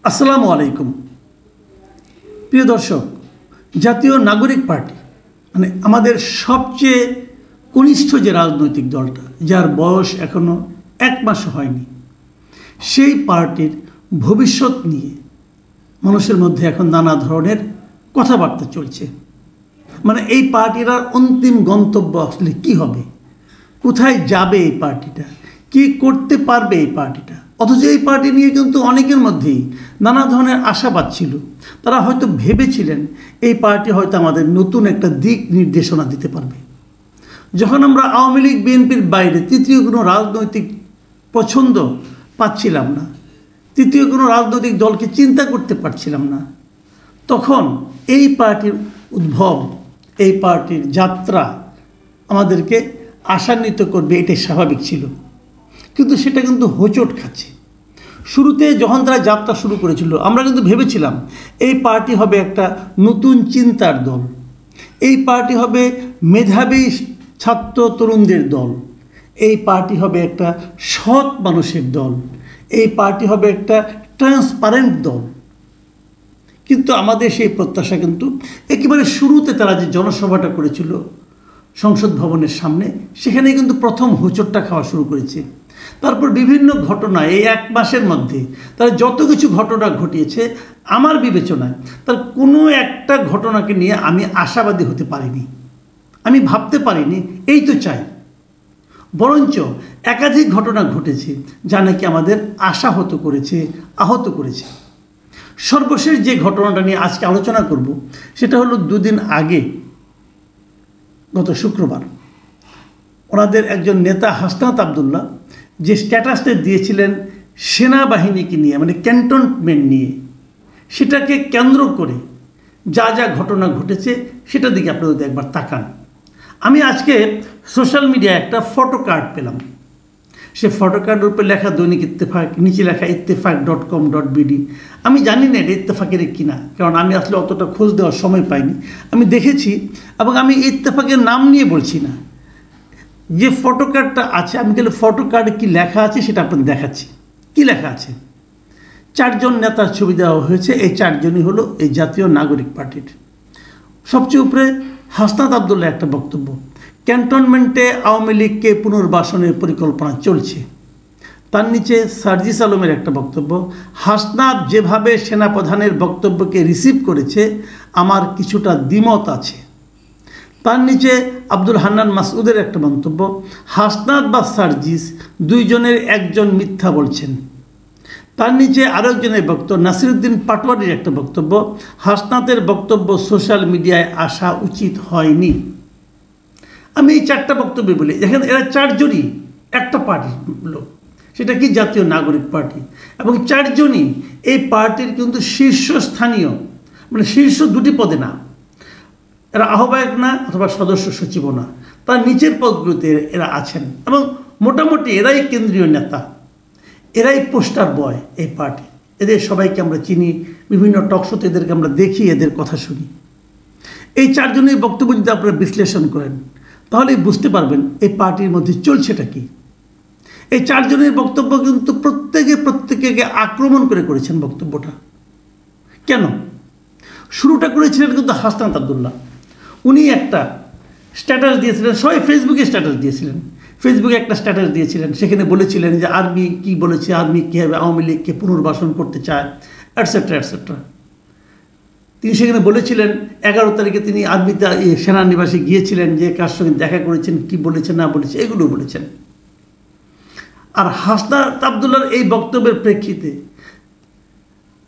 আসসালামু আলাইকুম প্রিয় দর্শক, জাতীয় নাগরিক পার্টি মানে আমাদের সবচেয়ে কনিষ্ঠ যে রাজনৈতিক দলটা, যার বয়স এখনো 1 মাস হয়নি, সেই পার্টির ভবিষ্যৎ নিয়ে মানুষের মধ্যে এখন নানা ধরনের কথাবার্তা চলছে। মানে এই পার্টির অন্তিম গন্তব্য আসলে কী হবে, কোথায় যাবে এই পার্টিটা, কী করতে পারবে এই পার্টিটা। অথচ এই পার্টি নিয়ে কিন্তু অনেকের মধ্যেই নানা ধরনের আশাবাদ ছিল। তারা হয়তো ভেবেছিলেন এই পার্টি হয়তো আমাদের নতুন একটা দিক নির্দেশনা দিতে পারবে। যখন আমরা আওয়ামী লীগ বিএনপির বাইরে তৃতীয় কোনো রাজনৈতিক পছন্দ পাচ্ছিলাম না, তৃতীয় কোনো রাজনৈতিক দলকে চিন্তা করতে পারছিলাম না, তখন এই পার্টির উদ্ভব, এই পার্টির যাত্রা আমাদেরকে আশান্বিত করবে, এটাই স্বাভাবিক ছিল। কিন্তু সেটা কিন্তু হোঁচট খাচ্ছে। শুরুতে যখন তারা যাত্রা শুরু করেছিল, আমরা কিন্তু ভেবেছিলাম এই পার্টি হবে একটা নতুন চিন্তার দল, এই পার্টি হবে মেধাবী ছাত্র তরুণদের দল, এই পার্টি হবে একটা সৎ মানুষের দল, এই পার্টি হবে একটা ট্রান্সপারেন্ট দল। কিন্তু আমাদের সেই প্রত্যাশা কিন্তু একেবারে শুরুতে তারা যে জনসভাটা করেছিল সংসদ ভবনের সামনে, সেখানে কিন্তু প্রথম হোঁচটটা খাওয়া শুরু করেছে। তারপর বিভিন্ন ঘটনা এই 1 মাসের মধ্যে তারা যত কিছু ঘটনা ঘটিয়েছে, আমার বিবেচনায় তার কোনো একটা ঘটনাকে নিয়ে আমি আশাবাদী হতে পারিনি, আমি ভাবতে পারিনি এই তো চাই। বরঞ্চ একাধিক ঘটনা ঘটেছে যা নাকি আমাদের আশাহত করেছে, আহত করেছে। সর্বশেষ যে ঘটনাটা নিয়ে আজকে আলোচনা করব সেটা হলো 2 দিন আগে, গত শুক্রবার, ওনাদের একজন নেতা হাসনাত আবদুল্লাহ যে স্ট্যাটাসটা দিয়েছিলেন সেনাবাহিনীকে নিয়ে, মানে ক্যান্টনমেন্ট নিয়ে, সেটাকে কেন্দ্র করে যা যা ঘটনা ঘটেছে সেটা দিকে আপনারা যদি একবার তাকান। আমি আজকে সোশ্যাল মিডিয়ায় একটা ফটো কার্ড পেলাম। সে ফটো কার্ডের উপর লেখা দৈনিক ইত্তেফাক, নিচে লেখা ইত্তেফাক.com.bd। আমি জানি না এটা ইত্তেফাকের কিনা, কারণ আমি আসলে অতটা খোঁজ দেওয়ার সময় পাইনি। আমি দেখেছি এবং আমি ইত্তেফাকের নাম নিয়ে বলছি না। যে ফটো কার্ডটা আছে, আমি তাহলে ফটো কার্ডে কী লেখা আছে সেটা আপনাদের দেখাচ্ছি। কী লেখা আছে? 4 জন নেতার ছবি দেওয়া হয়েছে। এই 4 জনই হলো এই জাতীয় নাগরিক পার্টির। সবচেয়ে উপরে হাসনাত আবদুল্লাহ একটা বক্তব্য, ক্যান্টনমেন্টে আওয়ামী লীগকে পুনর্বাসনের পরিকল্পনা চলছে। তার নিচে সার্জিস আলমের একটা বক্তব্য, হাসনাত যেভাবে সেনাপ্রধানের বক্তব্যকে রিসিভ করেছে আমার কিছুটা দ্বিমত আছে। তার নিচে আব্দুল হান্নান মাসউদের একটা মন্তব্য, হাসনাত বা সার্জিস 2 জনের একজন মিথ্যা বলছেন। তার নিচে আরেকজনের বক্তব্য, নাসিরউদ্দিন পাটোয়ারির একটা বক্তব্য, হাসনাতের বক্তব্য সোশ্যাল মিডিয়ায় আসা উচিত হয়নি। আমি এই 4টা বক্তব্য বলি। এখানে এরা 4 জনই একটা পার্টির লোক, সেটা কি জাতীয় নাগরিক পার্টি, এবং 4 জনই এই পার্টির কিন্তু শীর্ষস্থানীয়, মানে শীর্ষ 2টি পদে না, এরা আহ্বায়ক না অথবা সদস্য সচিবও না, তার নিচের পদগুলোতে এরা আছেন এবং মোটামুটি এরাই কেন্দ্রীয় নেতা, এরাই পোস্টার বয় এই পার্টি। এদের সবাইকে আমরা চিনি, বিভিন্ন টকশোতে এদেরকে আমরা দেখি, এদের কথা শুনি। এই 4 জনের বক্তব্য যদি আপনারা বিশ্লেষণ করেন তাহলেই বুঝতে পারবেন এই পার্টির মধ্যে চলছেটা কি। এই 4 জনের বক্তব্য কিন্তু প্রত্যেকে আক্রমণ করেছেন বক্তব্যটা। কেন? শুরুটা করেছিলেন কিন্তু হাসনাত আবদুল্লাহ। উনি একটা স্ট্যাটাস দিয়েছিলেন, সবাই ফেসবুকে স্ট্যাটাস দিয়েছিলেন, ফেসবুকে একটা স্ট্যাটাস দিয়েছিলেন, সেখানে বলেছিলেন যে আর্মি কি বলেছে, আর্মি কীভাবে আওয়ামী লীগকে পুনর্বাসন করতে চায়, অ্যাটসেট্রা অ্যাটসেট্রা। তিনি সেখানে বলেছিলেন 11 তারিখে তিনি আর্মিতে সেনানিবাসে গিয়েছিলেন, যে কার সঙ্গে দেখা করেছেন, কি বলেছেন না বলেছে, এগুলো বলেছেন। আর হাসনাত আবদুল্লাহর এই বক্তব্যের প্রেক্ষিতে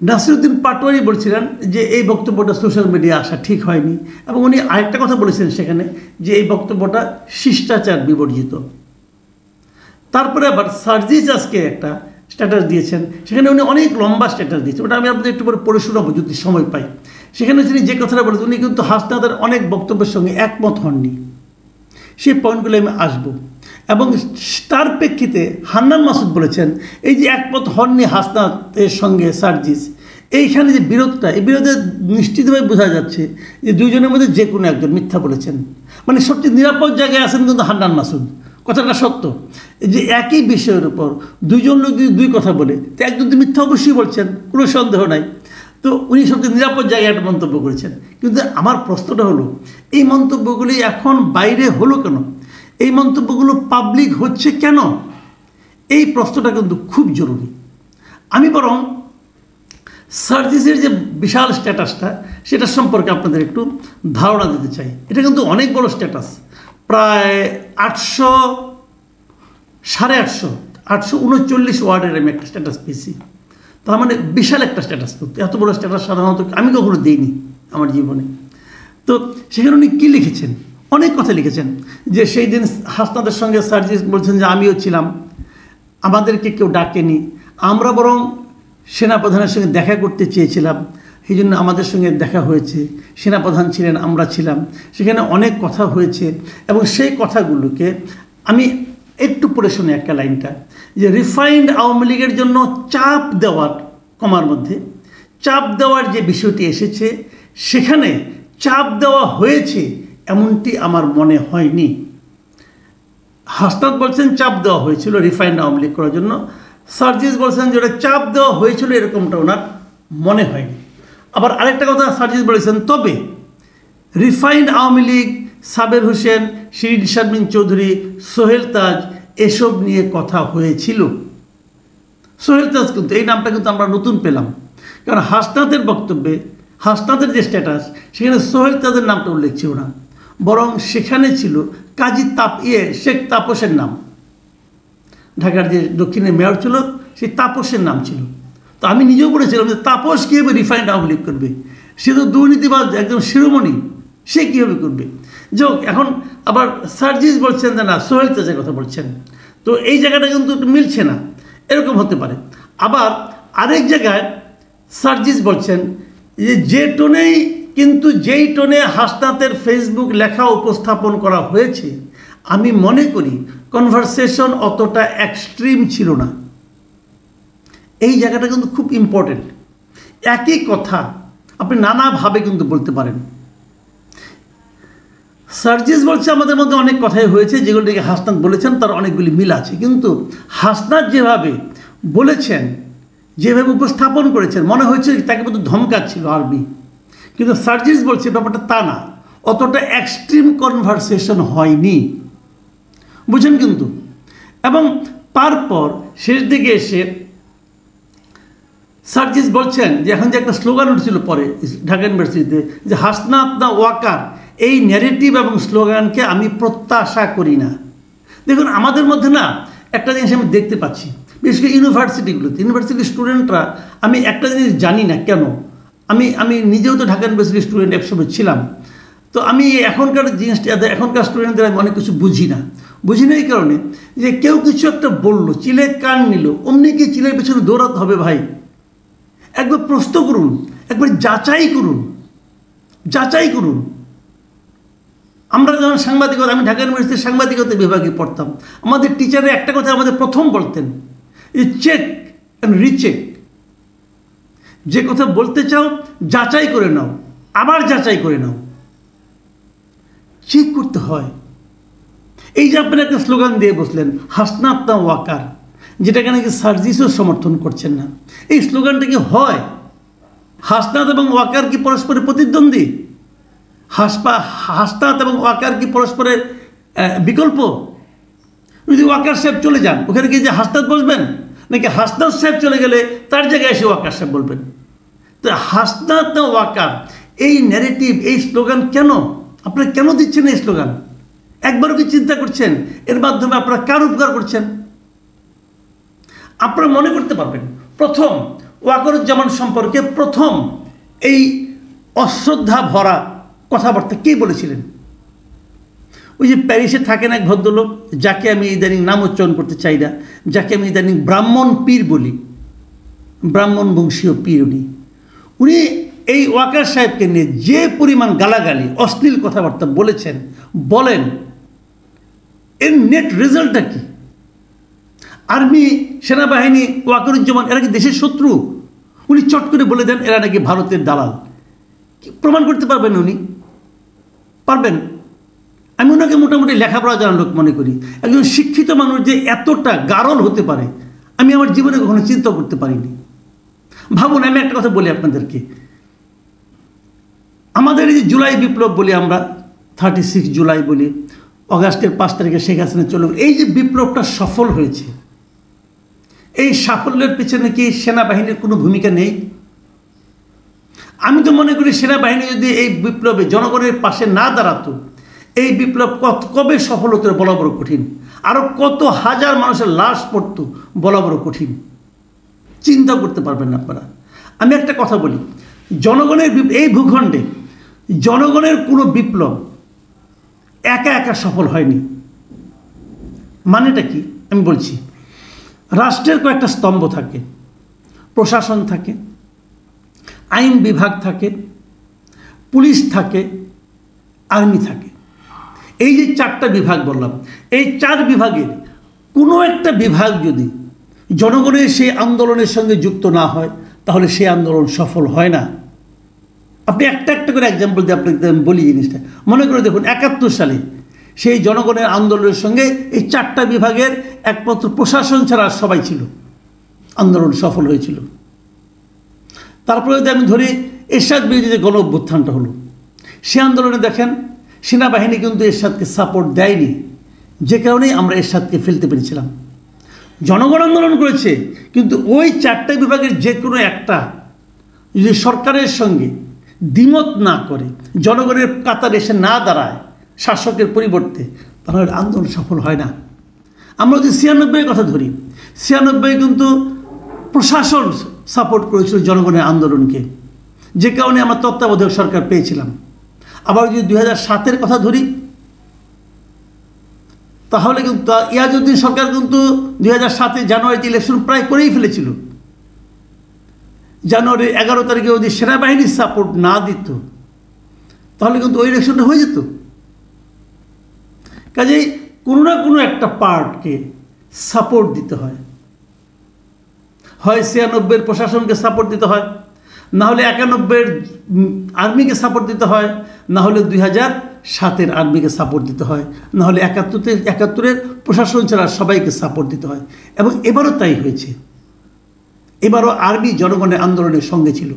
নাসিরউদ্দিন পাটোয়ারি বলছিলেন যে এই বক্তব্যটা সোশ্যাল মিডিয়ায় আসা ঠিক হয়নি, এবং উনি আরেকটা কথা বলেছেন সেখানে, যে এই বক্তব্যটা শিষ্টাচার বিবর্জিত। তারপরে আবার সার্জিস আজকে একটা স্ট্যাটাস দিয়েছেন, সেখানে উনি অনেক লম্বা স্ট্যাটাস দিয়েছেন, ওটা আমি আপনাদের একটু পরে শোনাবো যদি সময় পাই। সেখানে তিনি যে কথাটা বলেছেন, উনি কিন্তু হাসনাতের অনেক বক্তব্যের সঙ্গে একমত হননি। সেই পয়েন্টগুলো আমি আসবো। এবং তার প্রেক্ষিতে হান্নান মাসুদ বলেছেন এই যে একমত হননি হাসনাতের সঙ্গে সার্জিস, এইখানে যে বিরোধটা, এই বিরোধে নিশ্চিতভাবে বোঝা যাচ্ছে যে 2 জনের মধ্যে যে কোনো একজন মিথ্যা বলেছেন। মানে সবচেয়ে নিরাপদ জায়গায় আছেন কিন্তু হান্নান মাসুদ, কথাটা সত্য যে একই বিষয়ের উপর দুইজন লোক যদি দুই কথা বলে তো একজন তো মিথ্যা অবশ্যই বলছেন, কোনো সন্দেহ নাই। তো উনি সবচেয়ে নিরাপদ জায়গায় একটা মন্তব্য করেছেন। কিন্তু আমার প্রশ্নটা হলো, এই মন্তব্যগুলি এখন বাইরে হলো কেন? এই মন্তব্যগুলো পাবলিক হচ্ছে কেন? এই প্রশ্নটা কিন্তু খুব জরুরি। আমি বরং সার্জিসের যে বিশাল স্ট্যাটাসটা সেটা সম্পর্কে আপনাদের একটু ধারণা দিতে চাই। এটা কিন্তু অনেক বড় স্ট্যাটাস, প্রায় 839 ওয়ার্ডের আমি একটা স্ট্যাটাস পেয়েছি। তার মানে বিশাল একটা স্ট্যাটাস। করতে এত বড় স্ট্যাটাস সাধারণত আমি কখনো দিইনি আমার জীবনে। তো সেখানে উনি কী লিখেছেন? অনেক কথা লিখেছেন যে সেই দিন হাসনাতের সঙ্গে সার্জিস বলছেন যে আমিও ছিলাম, আমাদেরকে কেউ ডাকেনি, আমরা বরং সেনাপ্রধানের সঙ্গে দেখা করতে চেয়েছিলাম, সেই জন্য আমাদের সঙ্গে দেখা হয়েছে, সেনাপ্রধান ছিলেন, আমরা ছিলাম, সেখানে অনেক কথা হয়েছে। এবং সেই কথাগুলোকে আমি একটু পড়ে শুনি একটা লাইনটা, যে রিফাইন্ড আওয়ামী লীগের জন্য চাপ দেওয়ার, কমার মধ্যে চাপ দেওয়ার যে বিষয়টি এসেছে, সেখানে চাপ দেওয়া হয়েছে এমনটি আমার মনে হয়নি। হাসনাত বলছেন চাপ দেওয়া হয়েছিল রিফাইন্ড আওয়ামী লীগ করার জন্য, সার্জিস বলছেন যে ওটা চাপ দেওয়া হয়েছিল এরকমটা ওনার মনে হয়নি। আবার আরেকটা কথা সার্জিস বলেছেন, তবে রিফাইন্ড আওয়ামী লীগ, সাবের হোসেন, শিরিন শারমিন চৌধুরী, সোহেল তাজ এসব নিয়ে কথা হয়েছিল। সোহেল তাজ কিন্তু এই নামটা কিন্তু আমরা নতুন পেলাম, কারণ হাসনাতের বক্তব্যে, হাসনাতের যে স্ট্যাটাস, সেখানে সোহেল তাজের নামটা উল্লেখ ছিল না, বরং সেখানে ছিল কাজী শেখ তাপসের নাম। ঢাকার যে দক্ষিণের মেয়র ছিল সেই তাপসের নাম ছিল। তো আমি নিজেও বলেছিলাম যে তাপস কীভাবে রিফাইন্ড আওয়ামী লীগ করবে? সে তো দুর্নীতিবাজ, একদম শিরোমণি, সে কীভাবে করবে? যাক, এখন আবার সার্জিস বলছেন যে না, সোহেল তাজের কথা বলছেন। তো এই জায়গাটা কিন্তু মিলছে না, এরকম হতে পারে। আবার আরেক জায়গায় সার্জিস বলছেন যে টোনেই, কিন্তু যেই টোনে হাসনাতের ফেসবুক লেখা উপস্থাপন করা হয়েছে, আমি মনে করি কনভারসেশন অতটা এক্সট্রিম ছিল না। এই জায়গাটা কিন্তু খুব ইম্পর্টেন্ট। একই কথা আপনি নানাভাবে কিন্তু বলতে পারেন। সার্জিস বলছে আমাদের মধ্যে অনেক কথাই হয়েছে, যেগুলো থেকে হাসনাত বলেছেন তার অনেকগুলি মিল আছে, কিন্তু হাসনাত যেভাবে বলেছেন, যেভাবে উপস্থাপন করেছেন, মনে হয়েছে তাকে মতো ধমকাচ্ছিল আরবি। কিন্তু সার্জিস বলছে ব্যাপারটা তা না, অতটা এক্সট্রিম কনভারসেশন হয়নি, বুঝেন কিন্তু। এবং তারপর শেষ দিকে এসে সার্জিস বলছেন যে এখন যে একটা স্লোগান উঠেছিল পরে ঢাকা ইউনিভার্সিটিতে, যে হাসনাত না ওয়াকার, এই ন্যারেটিভ এবং স্লোগানকে আমি প্রত্যাশা করি না। দেখুন, আমাদের মধ্যে না একটা জিনিস আমি দেখতে পাচ্ছি, বিশেষ করে ইউনিভার্সিটিগুলোতে, ইউনিভার্সিটির স্টুডেন্টরা, আমি একটা জিনিস জানি না কেন, আমি নিজেও তো ঢাকা ইউনিভার্সিটির স্টুডেন্ট একসময় ছিলাম। তো আমি এখনকার জিনিসটা, এখনকার স্টুডেন্টদের আমি অনেক কিছু বুঝি না এই কারণে যে কেউ কিছু একটা বললো, চিলে কান নিল, অমনি কি চিলের পেছনে দৌড়াতে হবে? ভাই, একবার প্রশ্ন করুন, একবার যাচাই করুন। আমরা যখন সাংবাদিকতা, আমি ঢাকা ইউনিভার্সিটির সাংবাদিকতা বিভাগে পড়তাম, আমাদের টিচারে একটা কথা আমাদের প্রথম বলতেন, যে চেক অ্যান্ড রিচেক। যে কথা বলতে চাও যাচাই করে নাও, আবার যাচাই করে নাও, চেক করতে হয়। এই যে আপনি একটা স্লোগান দিয়ে বসলেন হাসনাত না ওয়াকার, যেটাকে নাকি সার্জিসও সমর্থন করছেন না, এই স্লোগানটা কি হয়? হাসনাত এবং ওয়াকার কি পরস্পরের প্রতিদ্বন্দ্বী? হাসনাত এবং ওয়াকার কি পরস্পরের বিকল্প? যদি ওয়াকার সাহেব চলে যান, ওখানে কি যে হাসনাত বসবেন, নাকি হাসনাত সাহেব চলে গেলে তার জায়গায় এসে ওয়াকার সাহেব বলবেন? তো হাসনাত না ওয়াকার, এই ন্যারেটিভ, এই স্লোগান কেন আপনারা কেন দিচ্ছেন? এই স্লোগান একবারও কি চিন্তা করছেন এর মাধ্যমে আপনারা কার উপকার করছেন? আপনারা মনে করতে পারবেন, প্রথম ওয়াকারুজ্জামান সম্পর্কে প্রথম এই অশ্রদ্ধা ভরা কথাবার্তা কে বলেছিলেন? ওই যে প্যারিসে থাকেন এক ভদ্রলোক, যাকে আমি ইদানিং নাম উচ্চারণ করতে চাই না, যাকে আমি ইদানিং ব্রাহ্মণ পীর বলি, ব্রাহ্মণ বংশীয় পীর। উনি এই ওয়াকার সাহেবকে নিয়ে যে পরিমাণ গালাগালি, অশ্লীল কথাবার্তা বলেন, এর নেট রেজাল্টটা কি? আর্মি, সেনাবাহিনী, ওয়াকারুজ্জামান এরা কি দেশের শত্রু? উনি চট করে বলে দেন এরা নাকি ভারতের দালাল। প্রমাণ করতে পারবেন উনি? পারবেন? আমি ওনাকে মোটামুটি লেখাপড়া জানার লোক মনে করি। একজন শিক্ষিত মানুষ যে এতটা গারল হতে পারে আমি আমার জীবনে কখনো চিন্তা করতে পারিনি। ভাবুন, আমি একটা কথা বলি আপনাদেরকে, আমাদের এই যে জুলাই বিপ্লব বলি আমরা, 36 জুলাই বলি, অগাস্টের 5 তারিখে শেখ হাসিনা চলে গেল, এই যে বিপ্লবটা সফল হয়েছে, এই সাফল্যের পেছনে কি সেনাবাহিনীর কোনো ভূমিকা নেই? আমি তো মনে করি সেনাবাহিনী যদি এই বিপ্লবে জনগণের পাশে না দাঁড়াতো, এই বিপ্লব কবে সফল হতো বলা বড় কঠিন। আরও কত হাজার মানুষের লাশ পড়তো বলা বড় কঠিন, চিন্তা করতে পারবেন না আপনারা। আমি একটা কথা বলি, জনগণের এই ভূখণ্ডে জনগণের কোনো বিপ্লব একা একা সফল হয়নি। মানেটা কি আমি বলছি, রাষ্ট্রের কয়েকটা স্তম্ভ থাকে, প্রশাসন থাকে, আইন বিভাগ থাকে, পুলিশ থাকে, আর্মি থাকে। এই যে 4টা বিভাগ বললাম, এই 4 বিভাগের কোনো একটা বিভাগ যদি জনগণের সেই আন্দোলনের সঙ্গে যুক্ত না হয় তাহলে সেই আন্দোলন সফল হয় না। আপনি একটা একটা করে এক্সাম্পল দিয়ে আপনাকে বলি জিনিসটা। মনে করে দেখুন, 71 সালে সেই জনগণের আন্দোলনের সঙ্গে এই 4টা বিভাগের একমাত্র প্রশাসন ছাড়া সবাই ছিল, আন্দোলন সফল হয়েছিল। তারপরে যদি আমি ধরি এরশাদ বিরোধী যে গণ অভ্যুত্থানটা হলো, সে আন্দোলনে দেখেন সেনাবাহিনী কিন্তু এরশাদকে সাপোর্ট দেয়নি, যে কারণেই আমরা এরশাদকে ফেলতে পেরেছিলাম। জনগণ আন্দোলন করেছে, কিন্তু ওই 4টা বিভাগের যে কোনো একটা যদি সরকারের সঙ্গে দ্বিমত না করে, জনগণের কাতারে এসে না দাঁড়ায় শাসকের পরিবর্তে, তাহলে আন্দোলন সফল হয় না। আমরা যদি 96-এর কথা ধরি, 96 কিন্তু প্রশাসন সাপোর্ট করেছিল জনগণের আন্দোলনকে, যে কারণে আমরা তত্ত্বাবধায়ক সরকার পেয়েছিলাম। আবার যদি 2007-এর কথা ধরি, তাহলে কিন্তু ইয়াজউদ্দিন সরকার কিন্তু 2007-এ জানুয়ারিতে ইলেকশন প্রায় করেই ফেলেছিল। জানুয়ারির 11 তারিখে যদি সেনাবাহিনীর সাপোর্ট না দিত তাহলে কিন্তু ওই ইলেকশনটা হয়ে যেত। কাজেই কোনো না কোনো একটা পার্টকে সাপোর্ট দিতে হয়, হয় 96-এর প্রশাসনকে সাপোর্ট দিতে হয়, না হলে 91-এর আর্মিকে সাপোর্ট দিতে হয়, না হলে 2007-এর আর্মিকে সাপোর্ট দিতে হয়, না হলে 71-এর প্রশাসন ছাড়া সবাইকে সাপোর্ট দিতে হয়। এবং এবারও তাই হয়েছে। এবারও আর্মি জনগণের আন্দোলনের সঙ্গে ছিল।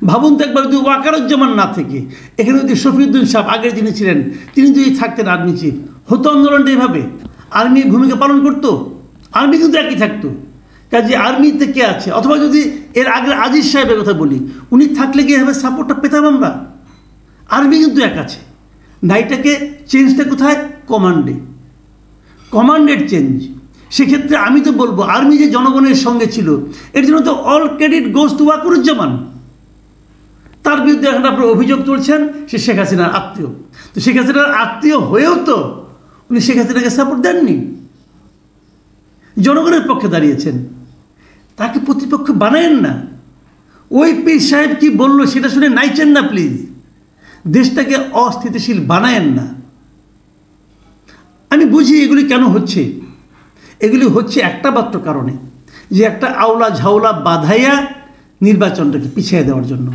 ভাবুন তো একবার, যদি ওয়াকারুজ্জামান না থেকে এখানে যদি শফিউদ্দিন সাহেব আগের যিনি ছিলেন তিনি যদি থাকতেন আর্মি চিফ, হতো আন্দোলনটা এইভাবে? আর্মি ভূমিকা পালন করতো? আর্মি কিন্তু একই থাকতো। কাজে আর্মিতে কে আছে? অথবা যদি এর আগে আজিজ সাহেবের কথা বলি, উনি থাকলে কি এভাবে সাপোর্টটা পেতাম আমরা? আর্মি কিন্তু এক আছে। নাইটাকে চেঞ্জটা কোথায়? কমান্ডে, কমান্ডের চেঞ্জ। সেক্ষেত্রে আমি তো বলবো আর্মি যে জনগণের সঙ্গে ছিল, এর জন্য তো all credit goes to Wakeruzzaman. তার বিরুদ্ধে এখন আপনার অভিযোগ তুলছেন সে শেখ হাসিনার আত্মীয়। তো শেখ হাসিনার আত্মীয় হয়েও তো উনি শেখ হাসিনাকে সাপোর্ট দেননি, জনগণের পক্ষে দাঁড়িয়েছেন। তাকে প্রতিপক্ষ বানায়েন না। ওই পীর সাহেব কি বললো সেটা শুনে নাইচেন না প্লিজ। দেশটাকে অস্থিতিশীল বানায়েন না। আমি বুঝি এগুলি কেন হচ্ছে। এগুলি হচ্ছে একটা মাত্র কারণে, যে একটা আওলা ঝাওলা বাধাইয়া নির্বাচনটাকে পিছিয়ে দেওয়ার জন্য।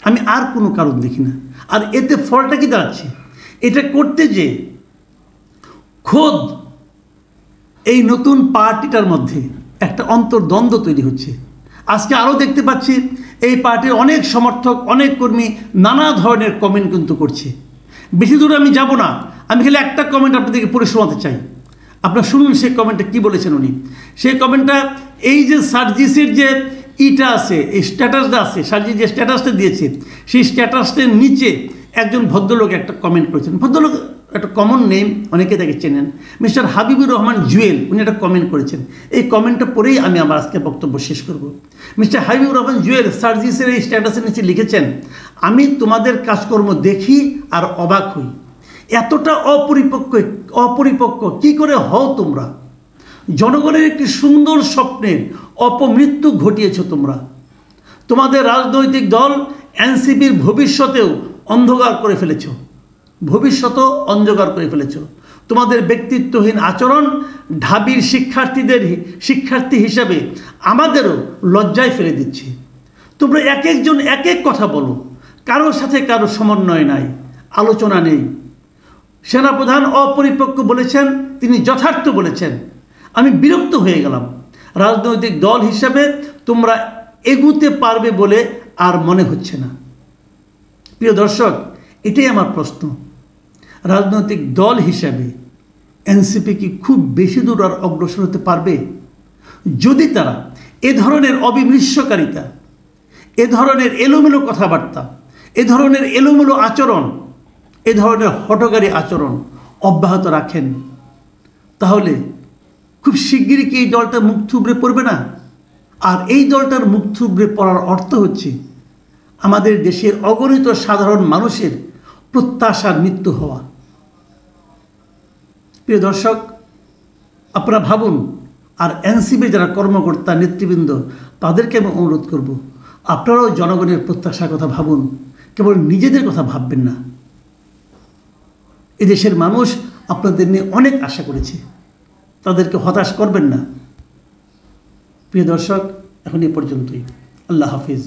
আমি আর কোনো কারণ দেখি না। আর এতে ফলটা কি দাঁড়াচ্ছে? এটা করতে যে খোদ এই নতুন পার্টিটার মধ্যে একটা অন্তর্দ্বন্দ্ব তৈরি হচ্ছে। আজকে আরও দেখতে পাচ্ছি এই পার্টির অনেক সমর্থক, অনেক কর্মী নানা ধরনের কমেন্ট কিন্তু করছে। বেশি দূরে আমি যাব না, আমি খালি একটা কমেন্ট আপনাদেরকে পড়ে শোনাতে চাই। আপনারা শুনুন সেই কমেন্টটা কী বলেছেন উনি। সেই কমেন্টটা, এই যে সার্জিসের যে ইটা আছে, এই স্ট্যাটাসটা আছে, সার্জিস যে স্ট্যাটাসটা দিয়েছে, সেই স্ট্যাটাসটার নিচে একজন ভদ্রলোক একটা কমেন্ট করেছেন। ভদ্রলোক একটা কমন নেম, অনেকে তাকে চেনেন, মিস্টার হাবিবুর রহমান জুয়েল। উনি একটা কমেন্ট করেছেন। এই কমেন্টটা পড়েই আমি আমার আজকে বক্তব্য শেষ করব। মিস্টার হাবিবুর রহমান জুয়েল সার্জিসের এই স্ট্যাটাসের নিচে লিখেছেন, আমি তোমাদের কাজকর্ম দেখি আর অবাক হই। এতটা অপরিপক্ক কি করে হও তোমরা? জনগণের একটি সুন্দর স্বপ্নের অপমৃত্যু ঘটিয়েছ তোমরা। তোমাদের রাজনৈতিক দল এনসিপির ভবিষ্যতেও অন্ধকার করে ফেলেছ, ভবিষ্যতও অন্ধকার করে ফেলেছ। তোমাদের ব্যক্তিত্বহীন আচরণ ঢাবির শিক্ষার্থী হিসাবে আমাদেরও লজ্জায় ফেলে দিচ্ছে। তোমরা এক একজন এক এক কথা বলো, কারোর সাথে কারো সমন্বয় নাই, আলোচনা নেই। সেনাপ্রধান অপরিপক্ক বলেছেন, তিনি যথার্থ বলেছেন। আমি বিরক্ত হয়ে গেলাম। রাজনৈতিক দল হিসেবে তোমরা এগুতে পারবে বলে আর মনে হচ্ছে না। প্রিয় দর্শক, এটাই আমার প্রশ্ন। রাজনৈতিক দল হিসাবে এনসিপি কি খুব বেশি দূর আর অগ্রসর হতে পারবে যদি তারা এ ধরনের অবিমৃষ্যকারিতা, এ ধরনের এলোমেলো কথাবার্তা, এ ধরনের এলোমেলো আচরণ, এ ধরনের হঠকারী আচরণ অব্যাহত রাখেন? তাহলে খুব শিগগিরই কি এই দলটা মুখ থুবড়ে পড়বে না? আর এই দলটার মুখ থুবড়ে পড়ার অর্থ হচ্ছে আমাদের দেশের অগণিত সাধারণ মানুষের প্রত্যাশার মৃত্যু হওয়া। প্রিয় দর্শক, আপনারা ভাবুন। আর এনসিপি যারা কর্মকর্তা নেতৃবৃন্দ, তাদেরকে আমি অনুরোধ করব, আপনারাও জনগণের প্রত্যাশার কথা ভাবুন, কেবল নিজেদের কথা ভাববেন না। এদেশের মানুষ আপনাদের নিয়ে অনেক আশা করেছে, তাদেরকে হতাশ করবেন না। প্রিয় দর্শক, এখন এ পর্যন্তই। আল্লাহ হাফিজ।